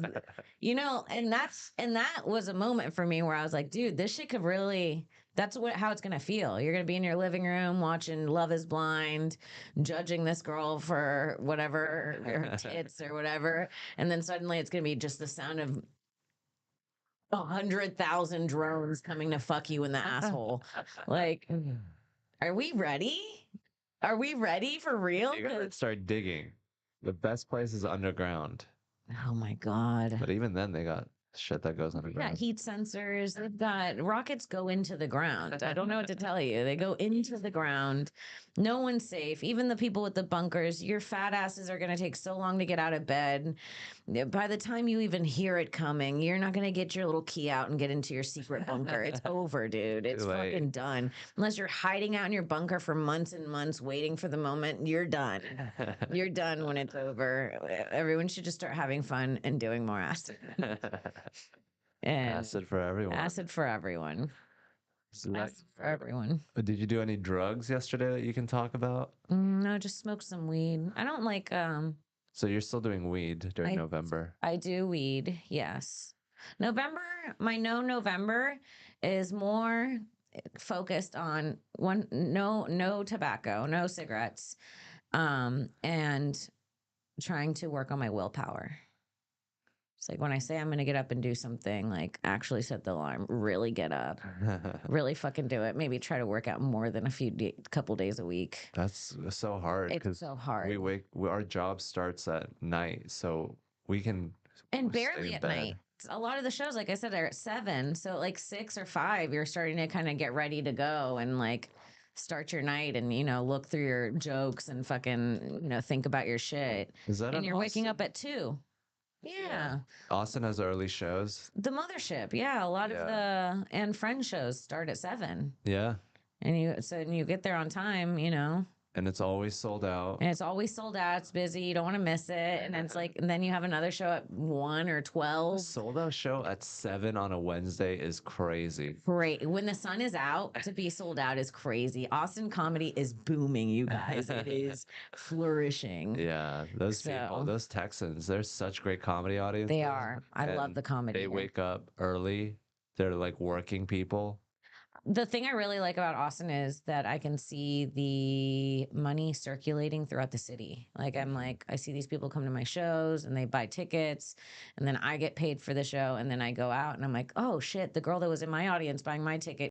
and that was a moment for me where I was like, dude, this shit could really. That's how it's gonna feel. You're gonna be in your living room watching Love Is Blind, judging this girl for whatever her tits or whatever, and then suddenly it's gonna be just the sound of 100,000 drones coming to fuck you in the asshole. Like, are we ready? Are we ready for real? You gotta start digging. The best place is underground. Oh my God. But even then, they got shit that goes They've got underground. heat sensors. They've got rockets go into the ground. I don't know what to tell you. They go into the ground. No one's safe. Even the people with the bunkers, your fat asses are going to take so long to get out of bed. By the time you even hear it coming, you're not going to get your little key out and get into your secret bunker. It's over, dude. It's Too late. fucking done. Unless you're hiding out in your bunker for months and months waiting for the moment, you're done. You're done when it's over. Everyone should just start having fun and doing more acid. And Acid for everyone. acid for everyone. So that- Acid for everyone. Did you do any drugs yesterday that you can talk about? No, just smoke some weed. I don't like So you're still doing weed during I- November. I do weed, yes. November, my no November is more focused on no tobacco, no cigarettes, and trying to work on my willpower. It's like when I say I'm going to get up and do something, like actually set the alarm, really get up, really fucking do it. Maybe try to work out more than couple days a week. That's so hard It's because so hard. our job starts at night, so we can And stay barely in at bed. night. A lot of the shows, like I said, are at 7. So like 6 or 5, you're starting to kind of get ready to go and like start your night and, look through your jokes and fucking, think about your shit. Is that And an you're waking up Austin? at 2. Yeah. Austin has early shows. The Mothership. Yeah. A lot of the and Friends shows start at 7. Yeah, And you get there on time, and it's always sold out. and it's always sold out. It's busy. You don't want to miss it. And it's like, and then you have another show at 1 or 12. Sold out show at 7 on a Wednesday is crazy. Great. When the sun is out, to be sold out is crazy. Austin comedy is booming, you guys. It is flourishing. Yeah, those people, So- those Texans, they're such great comedy audiences. They are. I love and the comedy. They here. wake up early. They're like working people. The thing I really like about Austin is that I can see the money circulating throughout the city. Like I see these people come to my shows and they buy tickets and then I get paid for the show and then I go out and I'm like, oh shit, the girl that was in my audience buying my ticket